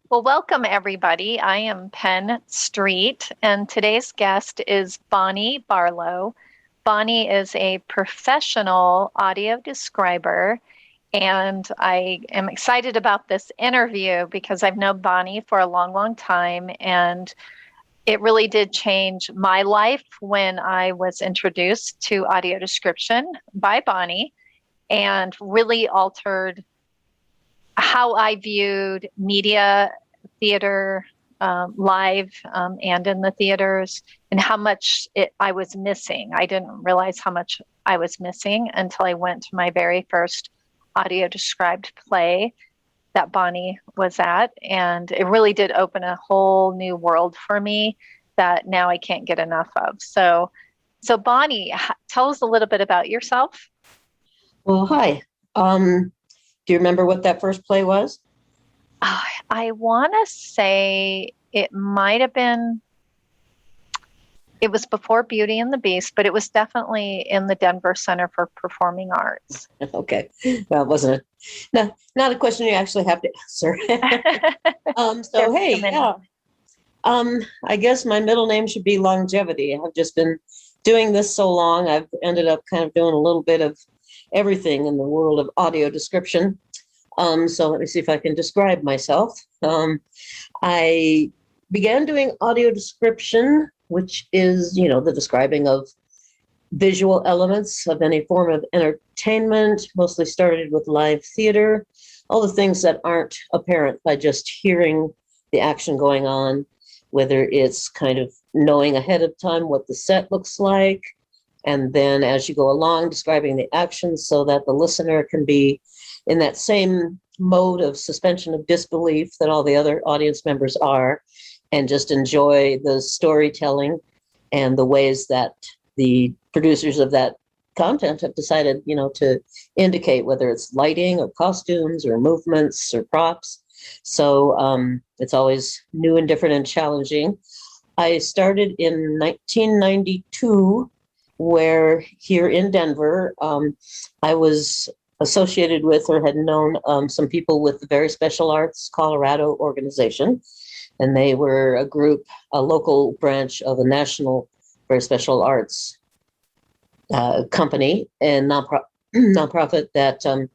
Well, welcome everybody. I am Penn Street, and today's guest is Bonnie Barlow. Bonnie is a professional audio describer, and I am excited about this interview because I've known Bonnie for a long, long time, and it really did change my life when I was introduced to audio description by Bonnie and really altered how I viewed media, theater, live, and in the theaters, and how much I was missing. I didn't realize how much I was missing until I went to my very first audio described play that Bonnie was at. And it really did open a whole new world for me that now I can't get enough of. So Bonnie, tell us a little bit about yourself. Well, hi. Do you remember what that first play was? I want to say it might have been, it was before Beauty and the Beast, but it was definitely in the Denver Center for Performing Arts. Okay. Well, it wasn't not a question you actually have to answer. So, hey, yeah. I guess my middle name should be Longevity. I've just been doing this so long, I've ended up kind of doing a little bit of everything in the world of audio description. So let me see if I can describe myself. I began doing audio description, which is, the describing of visual elements of any form of entertainment, mostly started with live theater, all the things that aren't apparent by just hearing the action going on, whether it's kind of knowing ahead of time what the set looks like, and then as you go along, describing the action so that the listener can be in that same mode of suspension of disbelief that all the other audience members are, and just enjoy the storytelling and the ways that the producers of that content have decided, to indicate whether it's lighting or costumes or movements or props. So it's always new and different and challenging. I started in 1992, where here in Denver, I was associated with or had known some people with the Very Special Arts Colorado organization. And they were a local branch of a national Very Special Arts company and nonprofit that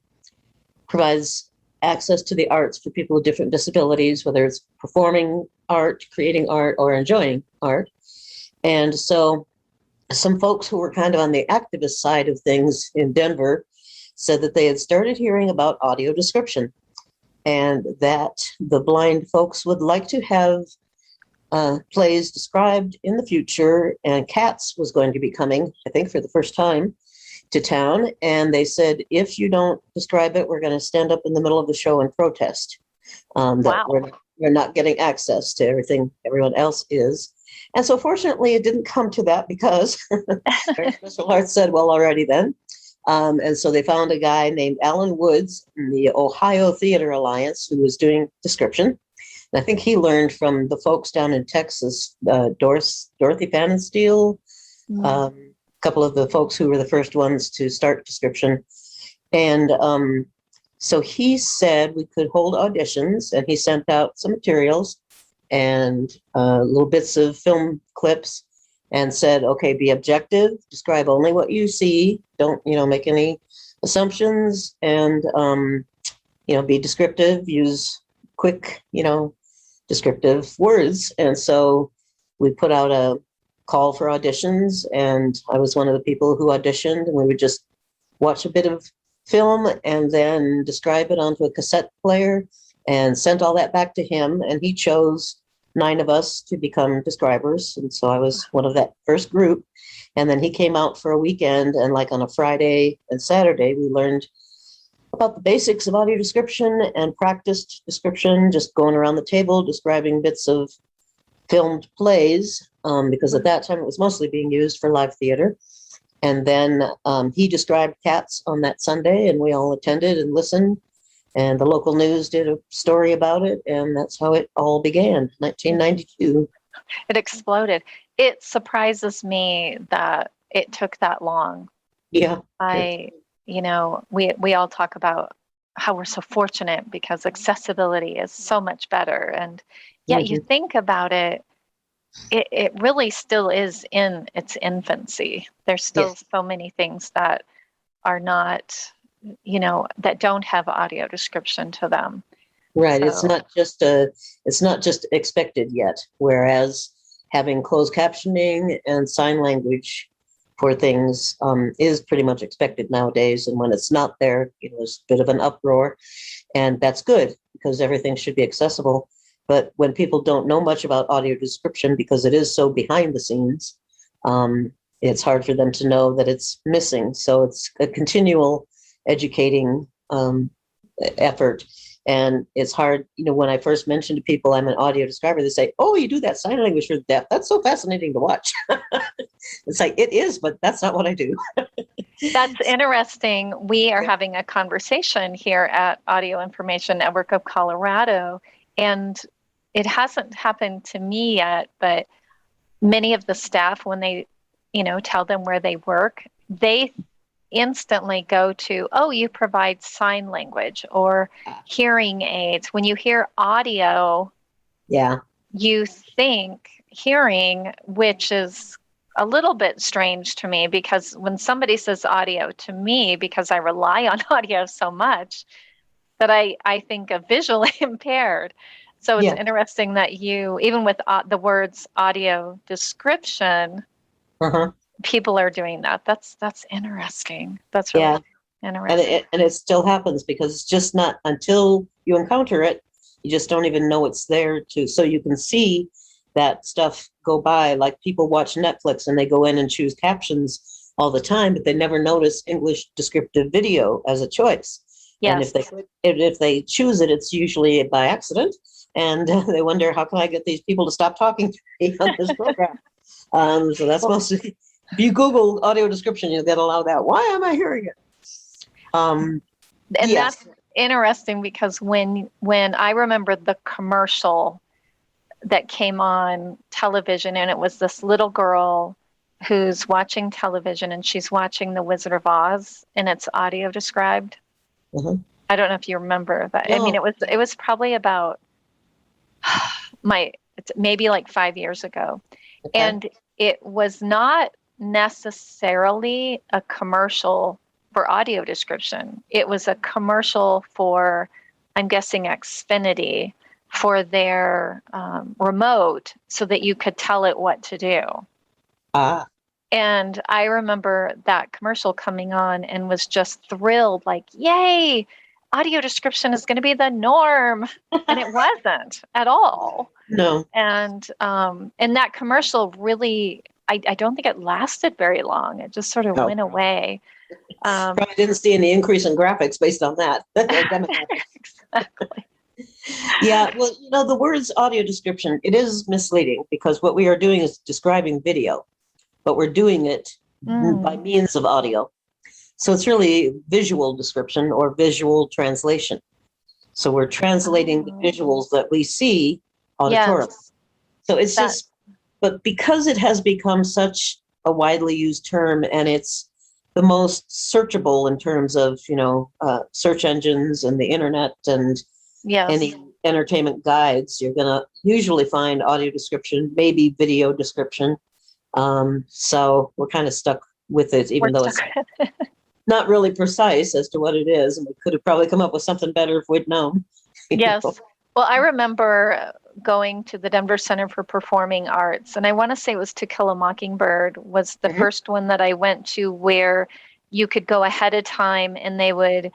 provides access to the arts for people with different disabilities, whether it's performing art, creating art, or enjoying art. And so some folks who were kind of on the activist side of things in Denver said that they had started hearing about audio description and that the blind folks would like to have plays described in the future. And Cats was going to be coming, I think, for the first time to town. And they said, if you don't describe it, we're going to stand up in the middle of the show and protest that we're not getting access to everything everyone else is. And so fortunately, it didn't come to that because Very Special Arts said, well, already then. And so they found a guy named Alan Woods in the Ohio Theater Alliance who was doing description. And I think he learned from the folks down in Texas, Dorothy Pannenstiel, a couple of the folks who were the first ones to start description. And so he said we could hold auditions, and he sent out some materials and little bits of film clips and said, okay, be objective, describe only what you see. Don't, make any assumptions, and, be descriptive, use quick, descriptive words. And so we put out a call for auditions, and I was one of the people who auditioned, and we would just watch a bit of film and then describe it onto a cassette player and sent all that back to him. And he chose 9 of us to become describers. And so I was one of that first group. And then he came out for a weekend, and like on a Friday and Saturday, we learned about the basics of audio description and practiced description, just going around the table, describing bits of filmed plays, because at that time it was mostly being used for live theater. And then he described Cats on that Sunday, and we all attended and listened. And the local news did a story about it, and that's how it all began, 1992. It exploded. It surprises me that it took that long. Yeah. We all talk about how we're so fortunate because accessibility is so much better. And yet you Mhm. think about it, it really still is in its infancy. There's still Yes, so many things that are not, that don't have audio description to them. right. So, It's not just expected yet. Whereas having closed captioning and sign language for things is pretty much expected nowadays. And when it's not there, there's a bit of an uproar, and that's good because everything should be accessible. But when people don't know much about audio description because it is so behind the scenes, it's hard for them to know that it's missing. So it's a continual educating effort. And it's hard, when I first mention to people I'm an audio describer, they say, "Oh, you do that sign language for the deaf. That's so fascinating to watch." It's like, it is, but that's not what I do. that's interesting. We are Yeah. having a conversation here at Audio Information Network of Colorado, and it hasn't happened to me yet, but many of the staff, when they, tell them where they work, they instantly go to, oh, you provide sign language or hearing aids. When you hear audio, Yeah. you think hearing, which is a little bit strange to me because when somebody says audio to me, because I rely on audio so much, that I think of visually impaired. So it's Yeah. interesting that you, even with the words audio description, Uh-huh. people are doing that. That's interesting. That's really Yeah. And interesting. it still happens because it's just not until you encounter it, you just don't even know it's there so you can see that stuff go by. Like people watch Netflix and they go in and choose captions all the time, but they never notice English descriptive video as a choice. And Yes. if they choose it, it's usually by accident. And they wonder, how can I get these people to stop talking to me on this program? So that's Well, mostly, if you Google audio description, you'll get a lot of that. Why am I hearing it? and Yes. that's interesting because when I remember the commercial that came on television, and it was this little girl who's watching television and she's watching The Wizard of Oz and it's audio described. Uh-huh. I don't know if you remember that. I mean, No. it was probably about maybe like 5 years ago. Okay. And it was not necessarily a commercial for audio description. It was a commercial for, I'm guessing, Xfinity for their remote so that you could tell it what to do. Ah. And I remember that commercial coming on and was just thrilled, like, yay, audio description is going to be the norm. And it wasn't at all. No. And that commercial really, I don't think it lasted very long. It just sort of No. went away. Probably didn't see any increase in graphics based on that. Exactly. Yeah. Well, the words audio description, it is misleading because what we are doing is describing video, but we're doing it by Mm. means of audio. So it's really visual description or visual translation. So we're translating the Oh, visuals that we see auditorily. yes. So it's That, just, but because it has become such a widely used term and it's the most searchable in terms of, search engines and the internet and any yes. entertainment guides, you're going to usually find audio description, maybe video description. So we're kind of stuck with it, We're even though stuck. it's not really precise as to what it is. And we could have probably come up with something better if we'd known. Yes. Well, I remember going to the Denver Center for Performing Arts, and I want to say it was To Kill a Mockingbird was the Mhm. first one that I went to where you could go ahead of time and they would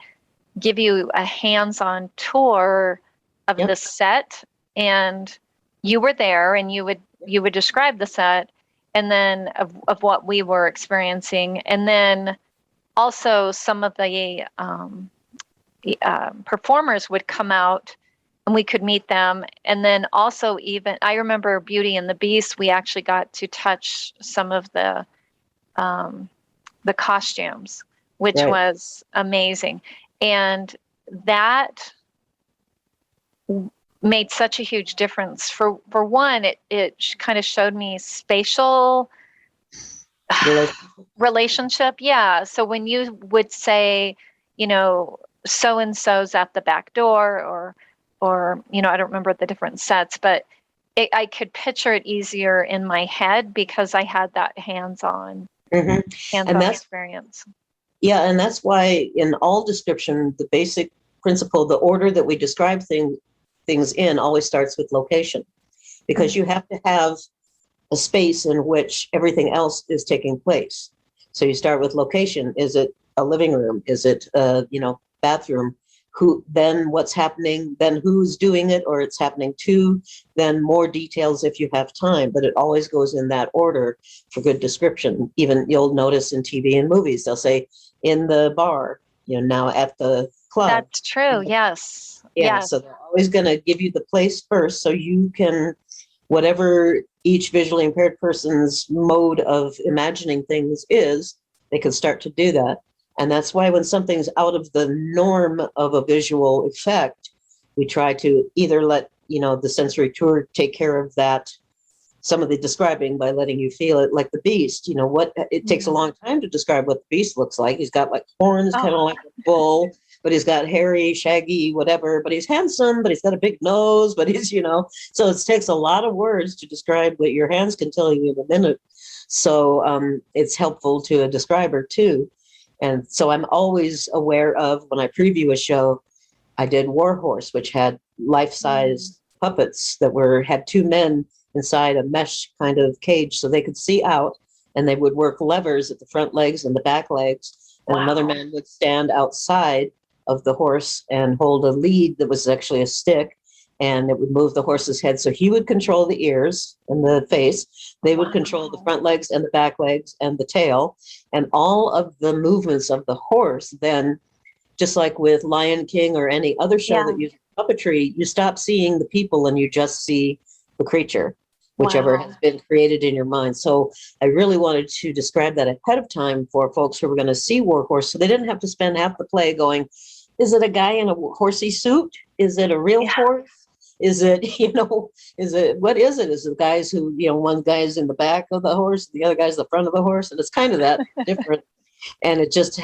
give you a hands-on tour of the Yep. set, and you were there and you would describe the set and then of what we were experiencing, and then also some of the performers would come out and we could meet them. And then also, even I remember Beauty and the Beast, we actually got to touch some of the costumes, which Right. was amazing. And that made such a huge difference. For one, it kind of showed me spatial Relationship. relationship. Yeah. So when you would say, you know, so and so's at the back door, or I don't remember the different sets, but I could picture it easier in my head because I had that hands-on And that's experience. Yeah, and that's why in all description, the basic principle, the order that we describe things in always starts with location, because you have to have a space in which everything else is taking place. So you start with location. Is it a living room? Is it bathroom? Then what's happening, then who's doing it, or it's happening to, then more details if you have time, but it always goes in that order for good description. Even you'll notice in TV and movies, they'll say in the bar, now at the club. That's true. Yes. Yeah. Yes. So they're always going to give you the place first, so you can, whatever each visually impaired person's mode of imagining things is, they can start to do that. And that's why when something's out of the norm of a visual effect, we try to either let, the sensory tour take care of that, some of the describing, by letting you feel it, like the beast. It takes a long time to describe what the beast looks like. He's got like horns, kind of like a bull, but he's got hairy, shaggy, whatever, but he's handsome, but he's got a big nose, but he's, so it takes a lot of words to describe what your hands can tell you in a minute. So it's helpful to a describer too. And so I'm always aware of, when I preview a show, I did Warhorse, which had life-size puppets that had two men inside a mesh kind of cage so they could see out, and they would work levers at the front legs and the back legs. And another man would stand outside of the horse and hold a lead that was actually a stick, and it would move the horse's head. So he would control the ears and the face. They would control the front legs and the back legs and the tail, and all of the movements of the horse. Then, just like with Lion King or any other show that uses puppetry, you stop seeing the people and you just see the creature, whichever has been created in your mind. So I really wanted to describe that ahead of time for folks who were going to see Warhorse, so they didn't have to spend half the play going, is it a guy in a horsey suit? Is it a real horse? Is it, what is it? Is it guys who, one guy's in the back of the horse, the other guy's the front of the horse? And it's kind of that different. And it just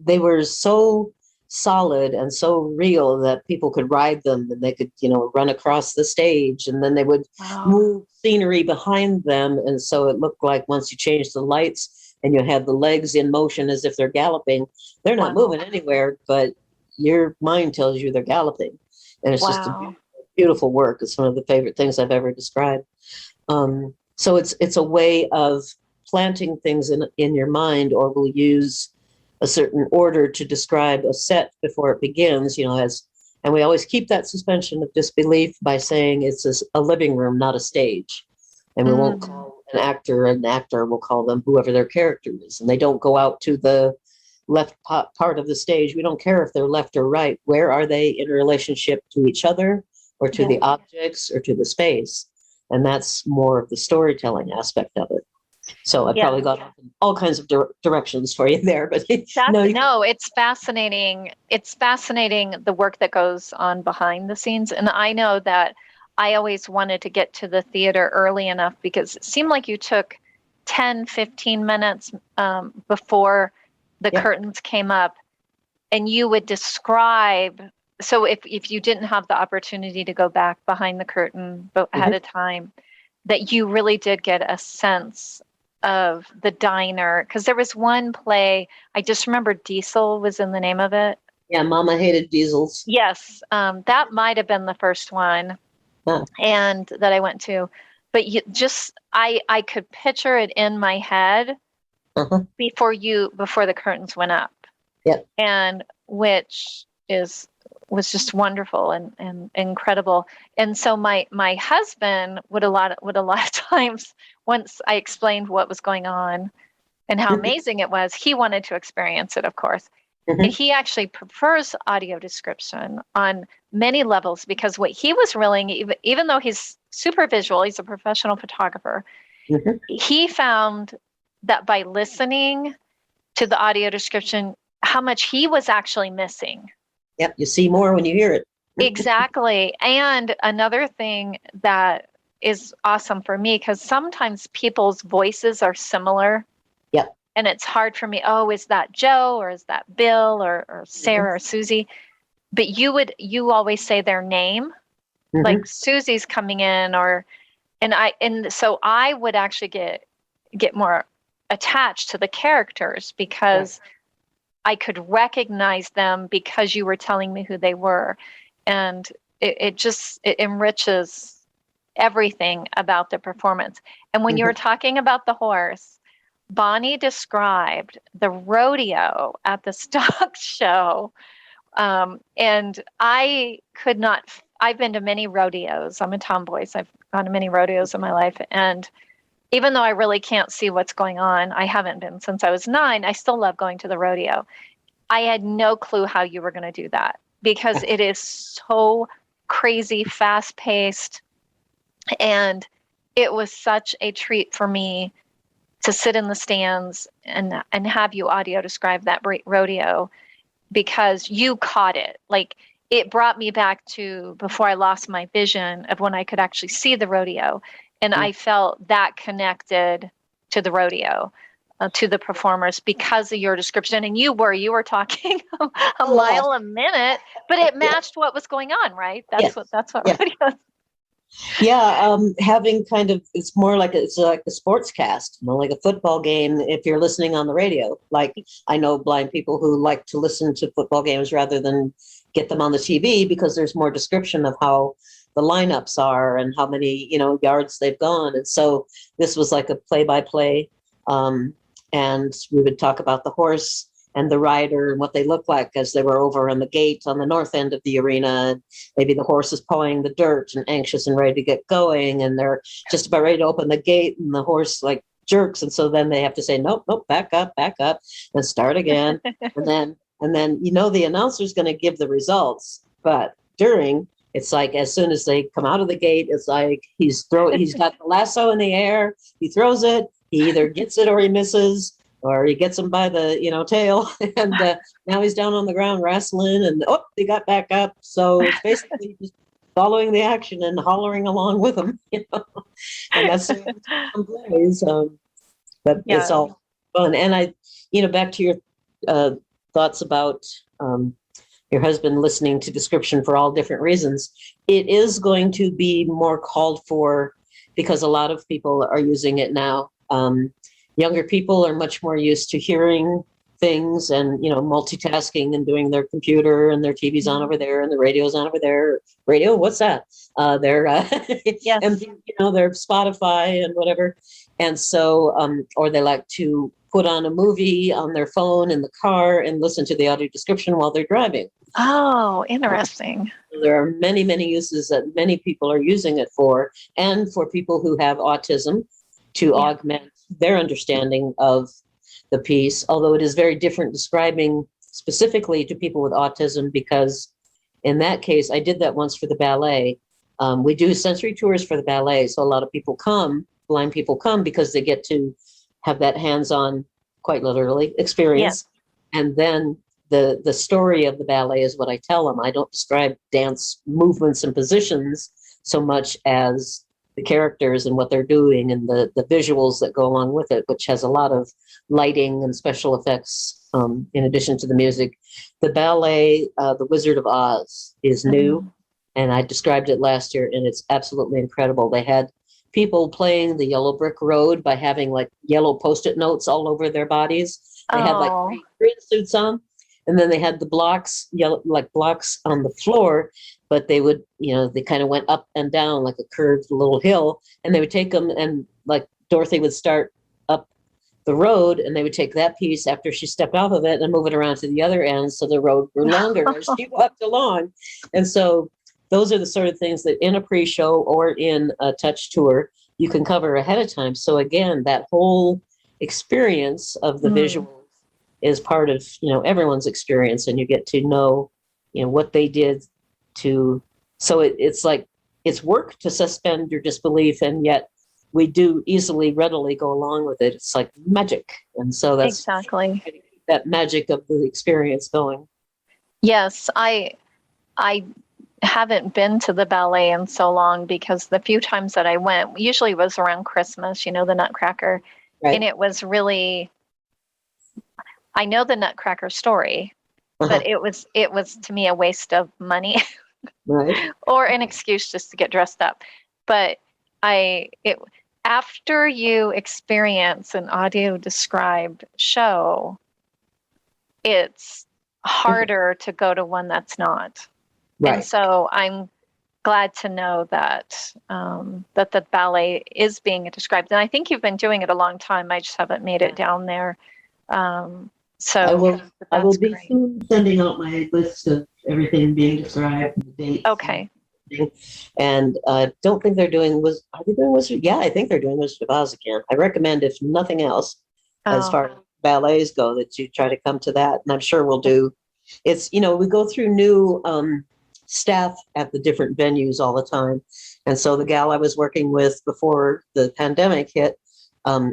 they were so solid and so real that people could ride them, and they could, run across the stage, and then they would move scenery behind them. And so it looked like once you changed the lights and you had the legs in motion as if they're galloping, they're not moving anywhere, but your mind tells you they're galloping. And it's just a beautiful work. It's one of the favorite things I've ever described. So it's a way of planting things in your mind, or we'll use a certain order to describe a set before it begins, and we always keep that suspension of disbelief by saying it's a living room, not a stage. And we won't call an actor, we'll call them whoever their character is. And they don't go out to the left part of the stage. We don't care if they're left or right. Where are they in relationship to each other, or to the objects, or to the space? And that's more of the storytelling aspect of it. So I probably got off in all kinds of directions for you there, but no, it's fascinating. It's fascinating, the work that goes on behind the scenes. And I know that I always wanted to get to the theater early enough, because it seemed like you took 10, 15 minutes before the curtains came up, and you would describe. So if you didn't have the opportunity to go back behind the curtain ahead of time, that you really did get a sense of the diner. Because there was one play, I just remember Diesel was in the name of it. Yeah, Mama Hated Diesels. Yes, that might have been the first one, and that I went to. But I could picture it in my head before the curtains went up. Yep. And which was just wonderful and incredible. And so my husband would a lot of times, once I explained what was going on and how amazing it was, he wanted to experience it, of course. And he actually prefers audio description on many levels, because what he was really, even though he's super visual, he's a professional photographer, he found that by listening to the audio description, how much he was actually missing. Yep, you see more when you hear it. Exactly. And another thing that is awesome for me, because sometimes people's voices are similar. Yep. and it's hard for me. Oh, is that Joe or is that Bill or Sarah or Susie? But you always say their name, like Susie's coming in, and so I would actually get more attached to the characters because I could recognize them because you were telling me who they were. And it enriches everything about the performance. And when you were talking about the horse, Bonnie described the rodeo at the stock show. And I could not, I've been to many rodeos. I'm a tomboy, so I've gone to many rodeos in my life. And even though I really can't see what's going on, I haven't been since I was 9, I still love going to the rodeo. I had no clue how you were going to do that because it is so crazy, fast paced. And it was such a treat for me to sit in the stands and have you audio describe that rodeo because you caught it. Like, it brought me back to before I lost my vision of when I could actually see the rodeo. And I felt that connected to the rodeo, to the performers because of your description. And you were talking a mile a minute, but it matched what was going on, right? That's what rodeo. Yeah, having kind of, it's more like it's like a sports cast, like a football game if you're listening on the radio. Like, I know blind people who like to listen to football games rather than get them on the TV because there's more description of how the lineups are and how many, yards they've gone. And so this was like a play-by-play, and we would talk about the horse and the rider and what they look like as they were over on the gate on the north end of the arena. And maybe the horse is pawing the dirt and anxious and ready to get going. And they're just about ready to open the gate and the horse like jerks. And so then they have to say, nope, back up and start again. and then, the announcer's going to give the results. But it's like as soon as they come out of the gate, it's like he's got the lasso in the air. He throws it. He either gets it or he misses. Or he gets him by the, tail, and now he's down on the ground wrestling, and he got back up. So it's basically just following the action and hollering along with him, and that's plays. But it's all fun. And I, back to your thoughts about your husband listening to description for all different reasons. It is going to be more called for because a lot of people are using it now. Younger people are much more used to hearing things and, multitasking and doing their computer and their TV's on over there and the radio's on over there. Radio, what's that? And, their Spotify and whatever. And so, or they like to put on a movie on their phone in the car and listen to the audio description while they're driving. Oh, interesting. There are many, many uses that many people are using it for, and for people who have autism to augment their understanding of the piece, although it is very different describing specifically to people with autism, because in that case, I did that once for the ballet. We do sensory tours for the ballet. So a lot of blind people come because they get to have that hands-on, quite literally, experience. Yeah. And then the story of the ballet is what I tell them. I don't describe dance movements and positions so much as the characters and what they're doing and the visuals that go along with it, which has a lot of lighting and special effects in addition to the music. The ballet, The Wizard of Oz, is new, and I described it last year, and it's absolutely incredible. They had people playing the yellow brick road by having like yellow Post-it notes all over their bodies. They had like green suits on, and then they had the blocks, blocks on the floor, but they would, they kind of went up and down like a curved little hill, and they would take them, and like Dorothy would start up the road, and they would take that piece after she stepped off of it and move it around to the other end, so the road grew longer as she walked along. And so those are the sort of things that in a pre-show or in a touch tour, you can cover ahead of time. So again, that whole experience of the visuals is part of, everyone's experience, and you get to know, what they did to, so it's like, it's work to suspend your disbelief, and yet we do readily go along with it. It's like magic. And so that's exactly that magic of the experience going. Yes, I haven't been to the ballet in so long because the few times that I went usually was around Christmas, the Nutcracker. Right. And it was really I know the Nutcracker story, Uh-huh. but it was to me a waste of money Right. or an excuse just to get dressed up. But it after you experience an audio described show, it's harder to go to one that's not. And Right. so I'm glad to know that that the ballet is being described. And I think you've been doing it a long time. I just haven't made it down there. I So will I will that's be great. soon sending out my list of everything being described, the dates and Okay. everything. And don't think they're doing was are they doing Wizard? Yeah, I think they're doing Wizard of Oz again. I recommend, if nothing else, as Oh, far as ballets go, that you try to come to that. And I'm sure we'll do. It's, we go through new staff at the different venues all the time. And so the gal I was working with before the pandemic hit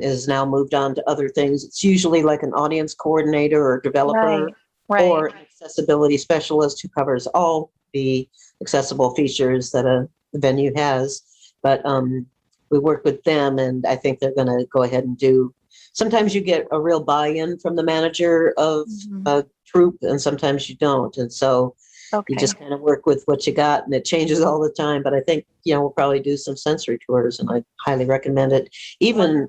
is now moved on to other things. It's usually like an audience coordinator or developer right. Right. or an accessibility specialist who covers all the accessible features that a venue has. But we work with them, and I think they're going to go ahead and do. Sometimes you get a real buy-in from the manager of Mhm. a troupe, and sometimes you don't. And so you Okay. just kind of work with what you got, and it changes all the time. But I think, we'll probably do some sensory tours, and I highly recommend it. Even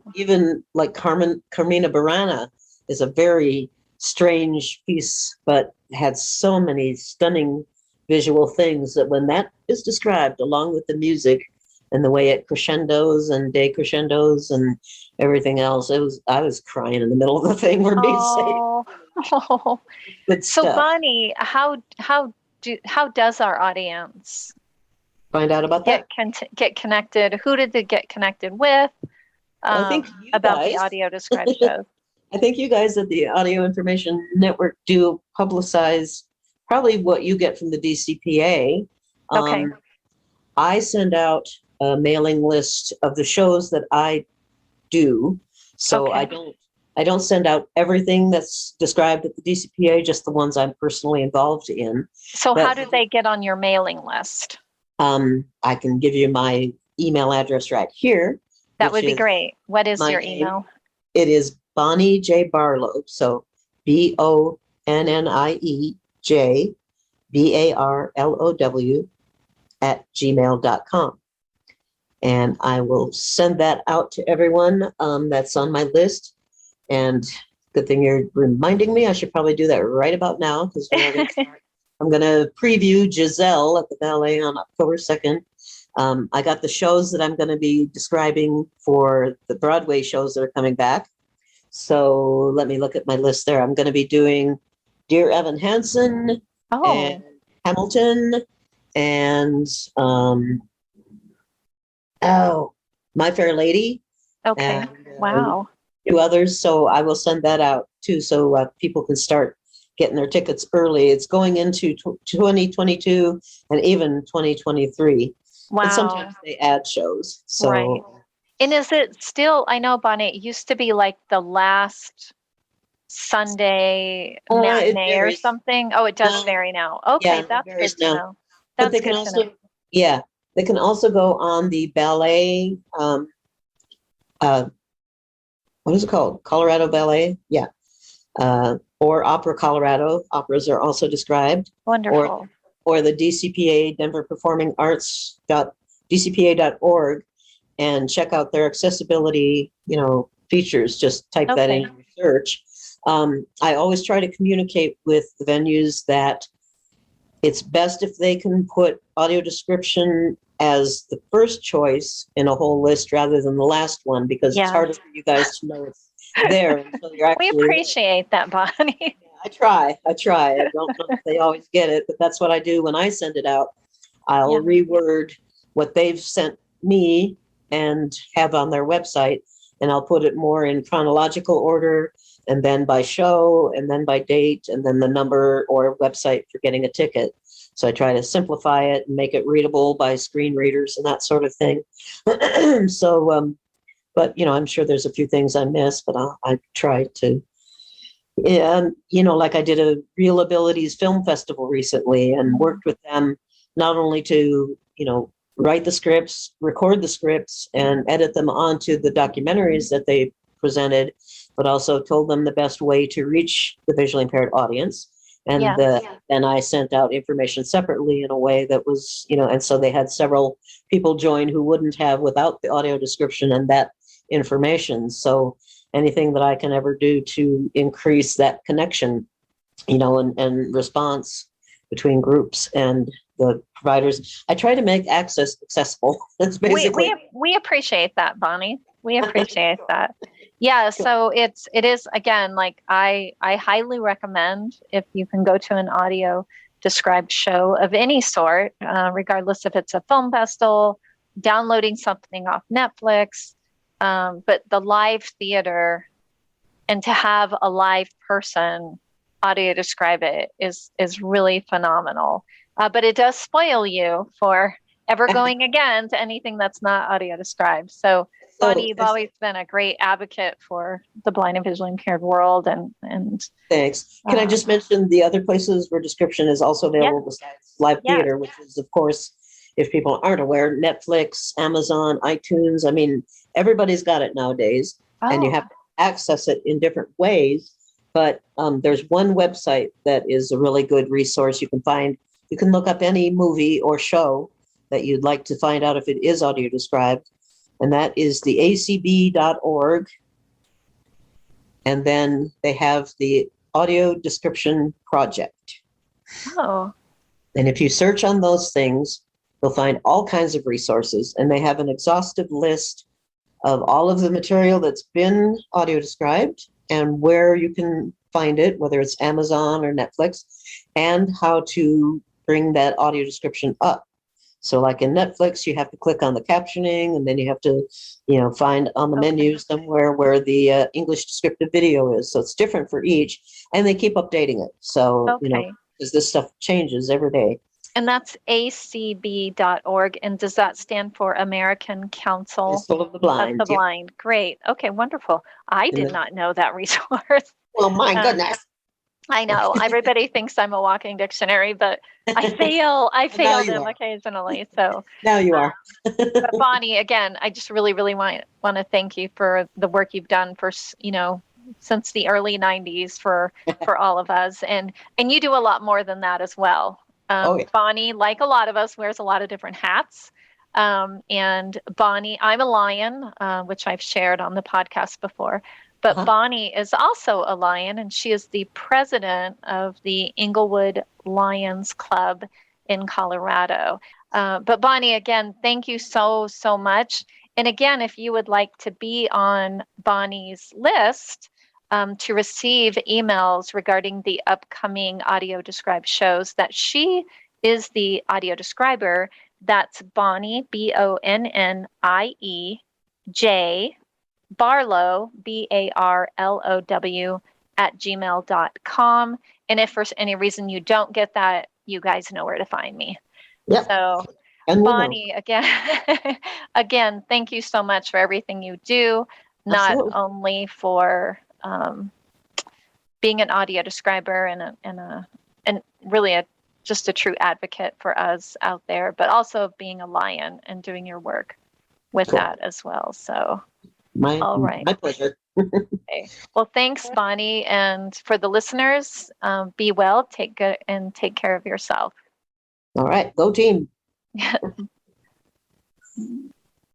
like Carmina Burana is a very strange piece, but had so many stunning visual things that when that is described along with the music and the way it crescendos and decrescendos and everything else, I was crying in the middle of the thing, for being safe. Oh. Oh. Good So stuff. Bonnie, how does our audience Find out about that. get connected? Who did they get connected with Well, I think you about the guys, audio described shows? I think you guys at the Audio Information Network do publicize probably what you get from the DCPA. Okay. I send out a mailing list of the shows that I do. So Okay. I don't send out everything that's described at the DCPA, just the ones I'm personally involved in. So how But do they get on your mailing list? I can give you my email address right here, That which would be is great. What is my your name. email? It is Bonnie J. Barlow. So BONNIEJ BARLOW @gmail.com. And I will send that out to everyone that's on my list. And good thing you're reminding me. I should probably do that right about now, because I'm going to preview Giselle at the ballet on October 2nd. I got the shows that I'm going to be describing for the Broadway shows that are coming back. So let me look at my list there. I'm going to be doing Dear Evan Hansen and Oh, Hamilton and My Fair Lady okay. and Wow. a few others. So I will send that out too, so people can start getting their tickets early. It's going into 2022 and even 2023. And Wow. sometimes they add shows. So Right. And is it still, I know, Bonnie, it used to be like the last Sunday it matinee or varies. something. Oh, it does No, vary now. Okay, yeah, it that's varies good to now. know. But That's they can good to know. also, yeah, they can also go on the ballet. What is it called? Colorado Ballet. Yeah. Or Opera Colorado. Operas are also described. Wonderful. Or the DCPA, Denver Performing Arts DCPA.org, and check out their accessibility, features. Just type that in your search. I always try to communicate with the venues that it's best if they can put audio description as the first choice in a whole list rather than the last one, because it's harder for you guys to know it's there until you're We actually appreciate that, Bonnie. I try. I don't know if they always get it, but that's what I do when I send it out. I'll reword what they've sent me and have on their website, and I'll put it more in chronological order, and then by show, and then by date, and then the number or website for getting a ticket. So I try to simplify it and make it readable by screen readers and that sort of thing. So, but I'm sure there's a few things I miss, but I try to. Yeah, like I did a Real Abilities Film Festival recently and worked with them not only to, write the scripts, record the scripts, and edit them onto the documentaries that they presented, but also told them the best way to reach the visually impaired audience. And Yes. then I sent out information separately in a way that was, and so they had several people join who wouldn't have without the audio description and that information. So anything that I can ever do to increase that connection, and response between groups and the providers. I try to make access accessible. That's basically. We appreciate that, Bonnie. We appreciate that. Yeah, so it is, again, like I highly recommend, if you can go to an audio described show of any sort, regardless if it's a film festival, downloading something off Netflix, but the live theater, and to have a live person audio describe it is really phenomenal. But it does spoil you for ever going again to anything that's not audio described. So Bonnie, you've always been a great advocate for the blind and visually impaired world. And thanks. Can I just mention the other places where description is also available besides live theater, which is, of course, if people aren't aware, Netflix, Amazon, iTunes. I mean, everybody's got it nowadays, and you have to access it in different ways. But there's one website that is a really good resource. You can look up any movie or show that you'd like to find out if it is audio described. And that is the acb.org. And then they have the Audio Description Project. Oh. And if you search on those things, you'll find all kinds of resources. And they have an exhaustive list of all of the material that's been audio described and where you can find it, whether it's Amazon or Netflix, and how to bring that audio description up. So like in Netflix, you have to click on the captioning, and then you have to, find on the menu somewhere where the English descriptive video is. So it's different for each, and they keep updating it. So, because this stuff changes every day. And that's acb.org. And does that stand for American Council of the Blind? Of the Blind. Great. Okay, wonderful. I did not know that resource. Well, my goodness. I know. Everybody thinks I'm a walking dictionary, but I fail them occasionally. So now you are. But Bonnie, again, I just really, really want to thank you for the work you've done for, since the early 90s for all of us. And you do a lot more than that as well. Bonnie, like a lot of us, wears a lot of different hats. And Bonnie, I'm a lion, which I've shared on the podcast before. But Bonnie is also a lion, and she is the president of the Inglewood Lions Club in Colorado. But Bonnie, again, thank you so, so much. And again, if you would like to be on Bonnie's list to receive emails regarding the upcoming audio described shows, that she is the audio describer, that's Bonnie, BONNIE, J, Barlow, BARLOW, @gmail.com. And if for any reason you don't get that, you guys know where to find me. Yep. So Bonnie, again, thank you so much for everything you do, not only for being an audio describer and really just a true advocate for us out there, but also being a lion and doing your work with that as well. So all right. My pleasure. Okay. Well, thanks, Bonnie. And for the listeners, be well, take care of yourself. All right. Go team.